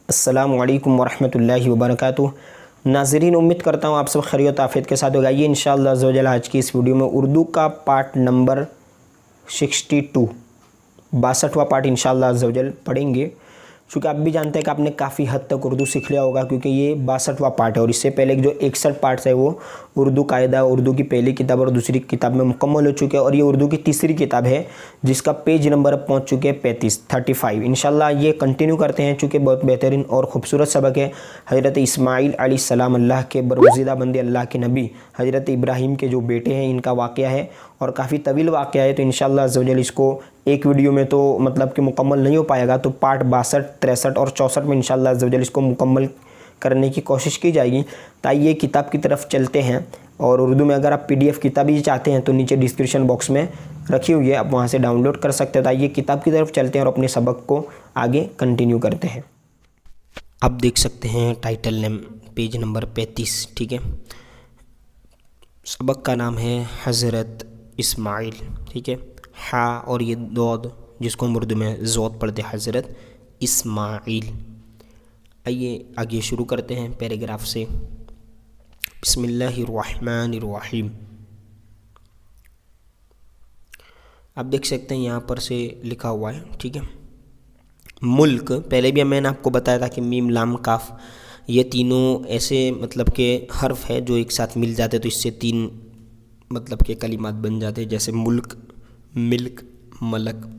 अस्सलामु अलैकुम वरहमतुल्लाहि वबरकातुह। नाज़रीन, उम्मीद करता हूँ आप सब खैरियत आफियत के साथ होगा। ये इंशाअल्लाह अज़्ज़ा वजल आज की इस वीडियो में उर्दू का पार्ट नंबर 62 62वां पार्ट इंशाअल्लाह अज़्ज़ा वजल पढ़ेंगे। चूँकि आप भी जानते हैं कि आपने काफ़ी हद तक उर्दू सीख लिया होगा, क्योंकि ये 62वां पार्ट है और इससे पहले जो 61 पार्ट्स है वो उर्दू कायदा, उर्दू की पहली किताब और दूसरी किताब में मुकम्मल हो चुके हैं और ये उर्दू की तीसरी किताब है जिसका पेज नंबर अब पहुंच चुके हैं 35 इंशाल्लाह ये कंटिन्यू करते हैं। चूँकि बहुत बेहतरीन और ख़ूबसूरत सबक है। हज़रत इस्माईल अलैहिस्सलाम अल्लाह के बरगुज़ीदा बंदे, अल्लाह के नबी हज़रत इब्राहीम के जो बेटे हैं, इनका वाक़या है और काफ़ी तवील वाक़या है। तो इंशाअल्लाह अज़्ज़ा वजल इसको एक वीडियो में तो मतलब कि मुकम्मल नहीं हो पाएगा, तो पार्ट 62, 63 और 64 में इंशाअल्लाह अज़्ज़ा वजल इसको मुकम्मल करने की कोशिश की जाएगी। तो आइए किताब की तरफ चलते हैं। और उर्दू में अगर आप PDF किताब ही चाहते हैं तो नीचे डिस्क्रिप्शन बॉक्स में रखी हुई है, आप वहाँ से डाउनलोड कर सकते हैं। तो आइए किताब की तरफ चलते हैं और अपने सबक को आगे कंटिन्यू करते हैं। आप देख सकते हैं टाइटल नेम पेज नंबर 35, ठीक है। सबक का नाम है हज़रत इस्माईल, ठीक है। हा और ये दौद जिसको हम उर्दू में ज़ोत पढ़ते हैं, हज़रत इस्माईल। आइए आगे शुरू करते हैं पैराग्राफ से। बिस्मिल्लाहिर्रहमानिर्रहीम। आप देख सकते हैं यहाँ पर से लिखा हुआ है, ठीक है। मुल्क, पहले भी मैंने आपको बताया था कि मीम लाम काफ ये तीनों ऐसे मतलब के हर्फ है जो एक साथ मिल जाते तो इससे तीन मतलब के कलिमात बन जाते हैं, जैसे मुल्क, मिल्क, मलक।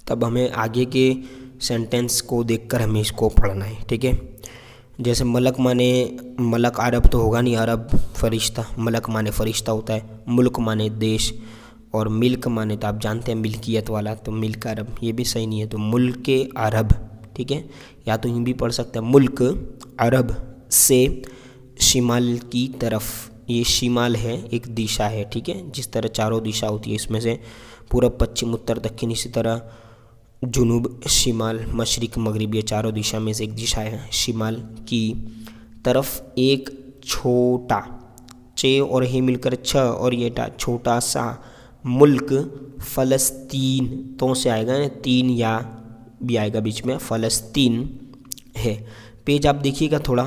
तब हमें आगे के सेंटेंस को देखकर हमें इसको पढ़ना है, ठीक है। जैसे मलक माने, मलक अरब तो होगा नहीं, अरब फरिश्ता, मलक माने फरिश्ता होता है। मुल्क माने देश, और मिल्क माने तो आप जानते हैं मिल्कियत वाला, तो मिल्क अरब ये भी सही नहीं है, तो मुल्क अरब, ठीक है। या तो यूँ भी पढ़ सकते हैं मुल्क अरब से शिमाल की तरफ। ये शिमाल है, एक दिशा है, ठीक है। जिस तरह चारों दिशा होती है, इसमें से पूरब, पश्चिम, उत्तर, दक्षिण, इसी तरह जुनूब, शिमाल, मशरिक, मगरिब, ये चारों दिशा में से एक दिशा है। शिमाल की तरफ एक छोटा, चे और हे मिलकर छ और ये टा, छोटा सा मुल्क, फ़लस्तीन, तो से आएगा ना, तीन या भी आएगा बीच में, फ़लस्तीन है। पेज आप देखिएगा, थोड़ा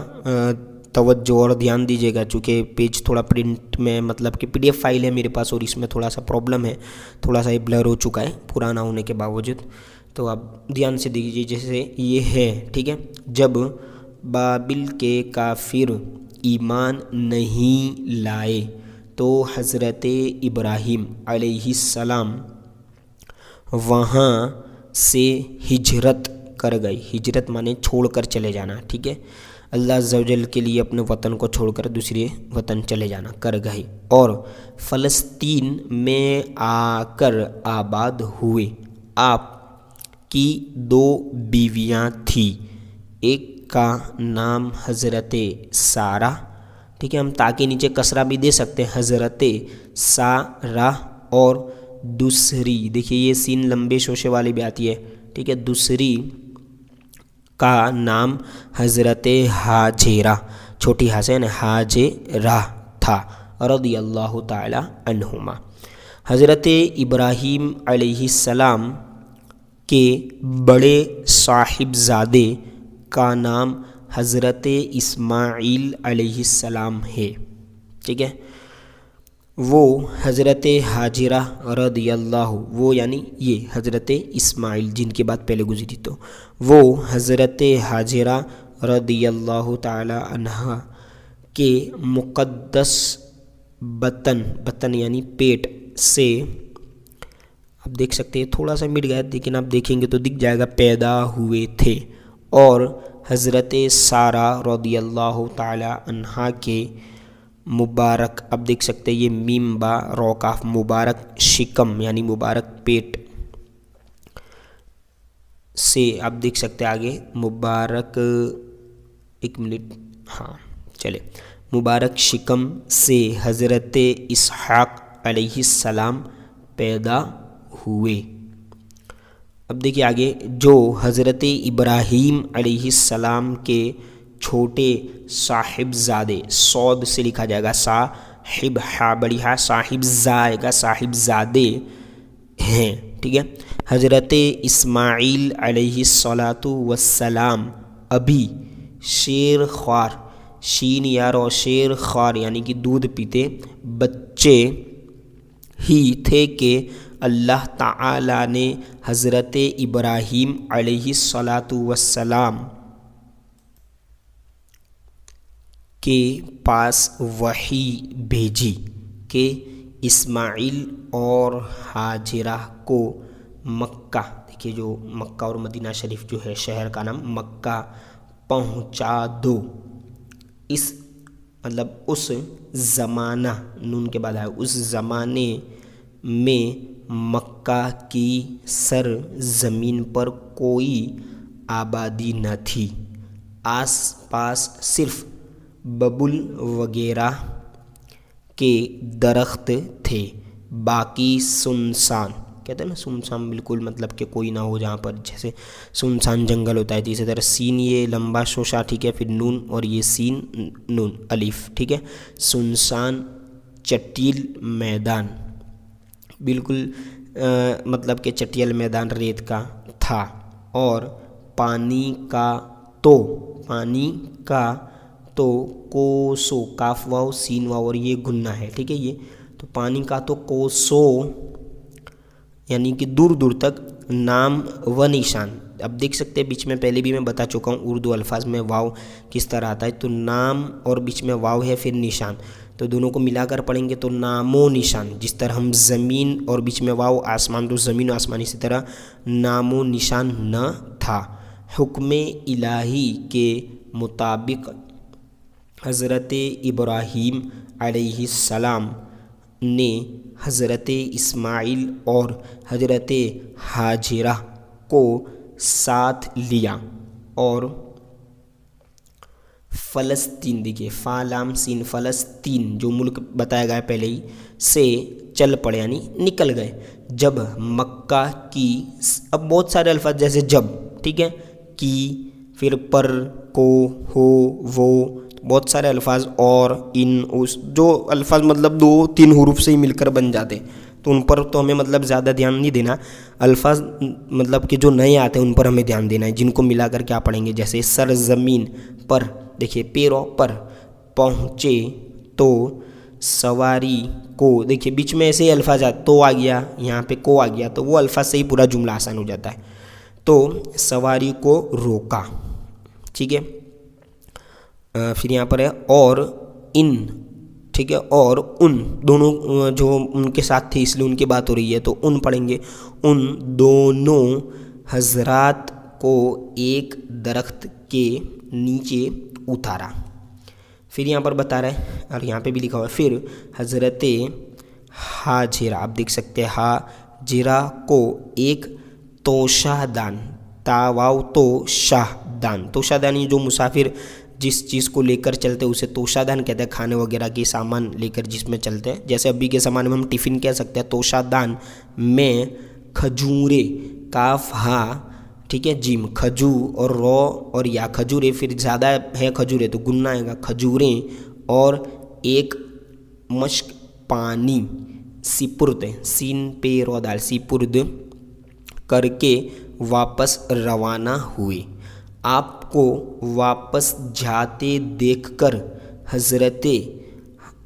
तवज्जो और ध्यान दीजिएगा, चूँकि पेज थोड़ा प्रिंट में मतलब कि PDF फाइल है मेरे पास और इसमें थोड़ा सा प्रॉब्लम है, थोड़ा सा ये ब्लर हो चुका है पुराना होने के बावजूद, तो आप ध्यान से दीजिए। जैसे ये है, ठीक है। जब बाबिल के काफिर ईमान नहीं लाए तो हज़रत इब्राहीम अलैहिस्सलाम वहाँ से हिजरत कर गई। हिजरत माने छोड़कर चले जाना, ठीक है। अल्लाह अज़्ज़ा वजल के लिए अपने वतन को छोड़कर दूसरे वतन चले जाना, कर गए। और फ़लस्तीन में आकर आबाद हुए। आप की दो बीवियाँ थी, एक का नाम हज़रत सारा, ठीक है। हम ताकि नीचे कसरा भी दे सकते हैं, हज़रत सारा, और दूसरी, देखिए ये सीन लंबे शोशे वाली भी आती है, ठीक है। दूसरी का नाम हज़रत हाजेरा, छोटी हा से ना हाजेरा था, रज़ियल्लाहु ताला अन्हुमा। हज़रत इब्राहीम अलैहिस्सलाम के बड़े साहिबजादे का नाम हज़रत इस्माईल अलैहिस्सलाम है, ठीक है। वो हज़रत हाजिरा रदियल्लाहु, वो यानी ये हज़रत इस्माईल जिनके बात पहले गुजरी, तो वो हज़रत हाजिरा रदियल्लाहु ताला अन्हा के मुक़द्दस बतन, बतन यानी पेट से, आप देख सकते हैं थोड़ा सा मिट गया लेकिन आप देखेंगे तो दिख जाएगा, पैदा हुए थे। और हज़रत सारा रदियल्लाहु ताला अन्हा के मुबारक, अब देख सकते हैं ये मीम बा रौकाफ, मुबारक शिकम यानी मुबारक पेट से, आप देख सकते हैं आगे मुबारक, एक मिनट, हाँ चले, मुबारक शिकम से हज़रत इसहाक़ अलैहिस्सलाम पैदा हुए। अब देखिए आगे, जो हज़रत इब्राहीम अलैहिस्सलाम के छोटे साहिबजादे, सौद से लिखा जाएगा, साहिब हा बड़ी हा, साहिबजा, साहिबजादे हैं, ठीक है। हज़रत इस्माईल अलैहिस्सलातु वस्सलाम अभी शेर ख्वार, शीन यार और शेर ख्वार यानी कि दूध पीते बच्चे ही थे कि अल्लाह ताला ने हज़रत इब्राहीम अलैहिस्सलातु वस्सलाम के पास वही भेजी कि इस्माइल और हाजिरा को मक्का, देखिए जो मक्का और मदीना शरीफ जो है शहर का नाम, मक्का पहुंचा दो। इस मतलब उस ज़माना, नून के बाद आया, उस ज़माने में मक्का की सर ज़मीन पर कोई आबादी न थी। आस पास सिर्फ बबुल वगैरह के दरख्त थे, बाकी सुनसान, कहते हैं ना सुनसान, बिल्कुल मतलब कि कोई ना हो, जहाँ पर जैसे सुनसान जंगल होता है। तो इसी तरह सीन ये लंबा शोशा, ठीक है, फिर नून और ये सीन नून अलिफ, ठीक है। सुनसान चटील मैदान, बिल्कुल मतलब कि चटियल मैदान रेत का था। और पानी का तो कोसो, काफ वाव सीन वाव और ये गुन्ना है, ठीक है। ये तो पानी का तो कोसो यानी कि दूर दूर तक नाम व निशान। अब देख सकते हैं बीच में पहले भी मैं बता चुका हूँ उर्दू अल्फाज में वाव किस तरह आता है। तो नाम और बीच में वाव है, फिर निशान, तो दोनों को मिलाकर पढ़ेंगे तो नामो निशान। जिस तरह हम ज़मीन और बीच में वाव आसमान, तो ज़मीन आसमान, इसी तरह नामो निशान न था। हुक्म इलाही के मुताबिक हज़रत इब्राहीम अलैहिस्सलाम ने हज़रत इस्माइल और हज़रत हाजिरा को साथ लिया और फ़लस्तीन, देखिए फ़ालाम सीन फ़लस्तीन जो मुल्क बताया गया पहले ही, से चल पड़े यानी निकल गए। जब मक्का की, अब बहुत सारे अल्फाज जैसे जब, ठीक है, की, फिर पर, को, हो, वो, बहुत सारे अल्फाज और इन उस, जो अल्फाज मतलब 2-3 हुरूफ से ही मिलकर बन जाते, तो उन पर तो हमें मतलब ज़्यादा ध्यान नहीं देना। अल्फाज मतलब कि जो नए आते हैं उन पर हमें ध्यान देना है, जिनको मिलाकर क्या पढ़ेंगे। जैसे सरज़मीन पर, देखिए पैरों पर, पहुँचे तो सवारी को, देखिए बीच में ऐसे ही अल्फाज तो आ गया, यहाँ पे को आ गया, तो वो अल्फाज से ही पूरा जुमला आसान हो जाता है। तो सवारी को रोका, ठीक है। फिर यहाँ पर है और इन, ठीक है, और उन दोनों जो उनके साथ थे इसलिए उनकी बात हो रही है, तो उन पढ़ेंगे। उन दोनों हजरात को एक दरख्त के नीचे उतारा। फिर यहाँ पर बता रहा है, और यहाँ पे भी लिखा हुआ है, फिर हज़रत हाजिरा, आप देख सकते हैं हाजिरा को एक तोशादान, तावाव तो शाहदान, तोशादान जो मुसाफिर जिस चीज़ को लेकर चलते हैं उसे तोशादान कहते हैं, खाने वगैरह के सामान लेकर जिसमें चलते हैं। जैसे अभी के ज़माने में हम टिफ़िन कह सकते हैं। तोशादान में खजूरे, काफ हा, ठीक है, जीम, खजू और रो और या खजूरे, फिर ज़्यादा है खजूरे तो गुन्ना आएगा, खजूरें, और एक मश्क पानी, सिपुर्द, सीन पे रो दाल, सिपुर्द करके वापस रवाना हुए। आपको वापस जाते देखकर हज़रते,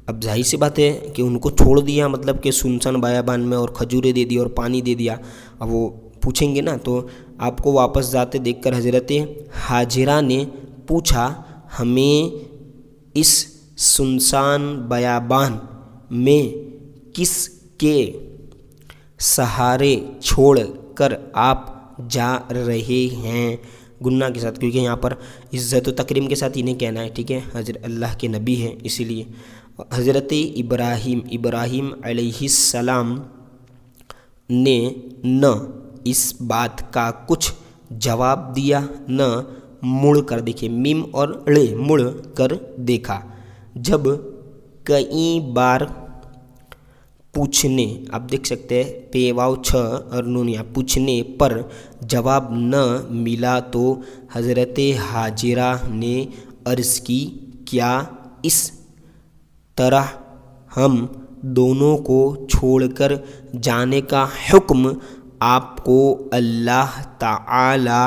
अब जाहिर सी बात है कि उनको छोड़ दिया, मतलब कि सुनसान बायाबान में, और खजूरें दे दी और पानी दे दिया। अब वो पूछेंगे ना, तो आपको वापस जाते देखकर हज़रते हाजिरा ने पूछा, हमें इस सुनसान बयाबान में किसके सहारे छोड़ कर आप जा रहे हैं, गुन्ना के साथ, क्योंकि यहाँ पर इज़्ज़त व तकरीम के साथ इन्हें कहना है, ठीक है, हज़रत अल्लाह के नबी हैं इसीलिए। हज़रत इब्राहीम अलैहिस्सलाम ने न इस बात का कुछ जवाब दिया, न मुड़ कर, देखिए मीम और ड़े, मुड़ कर देखा। जब कई बार पूछने, आप देख सकते हैं पेवाव छ और नूनिया, पूछने पर जवाब न मिला तो हज़रत हाजिरा ने अर्ज़ की, क्या इस तरह हम दोनों को छोड़कर जाने का हुक्म आपको अल्लाह ताला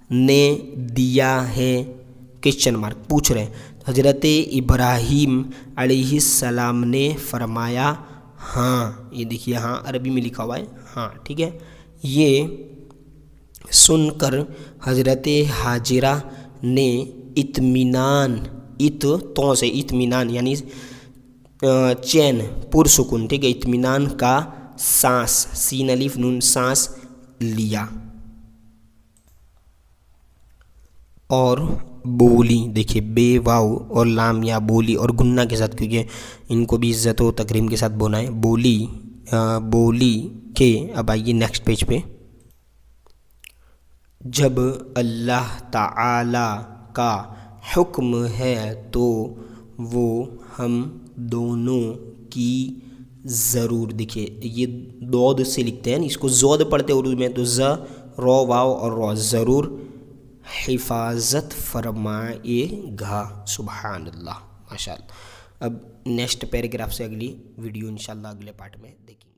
ने दिया है, क्वेश्चन मार्क पूछ रहे हैं। हजरत इब्राहीम अलैहिस्सलाम ने फरमाया हाँ। ये देखिए यहाँ अरबी में लिखा हुआ है हाँ, ठीक है। ये सुनकर हजरत हाजिरा ने इत्मीनान, तो से इत्मीनान यानी चैन पुरसुकून, ठीक है, इत्मीनान का सांस, सीन अलिफ नून सांस लिया। और बोली, देखिए बे वाव और लाम या बोली और गुन्ना के साथ, क्योंकि इनको भी इज्जत व तकरीम के साथ बोना है। बोली बोली के। अब आइए नेक्स्ट पेज पे। जब अल्लाह ताला का हुक्म है तो वो हम दोनों की ज़रूर, देखिए ये दौद से लिखते हैं, इसको ज़ौद पढ़ते हैं उर्दू में तो ज़ रौ वाव और रौ, ज़रूर हिफाजत फरमाएगा। सुभान अल्लाह, माशाअल्लाह। अब नेक्स्ट पैराग्राफ से अगली वीडियो इंशाल्लाह अगले पार्ट में देखेंगे।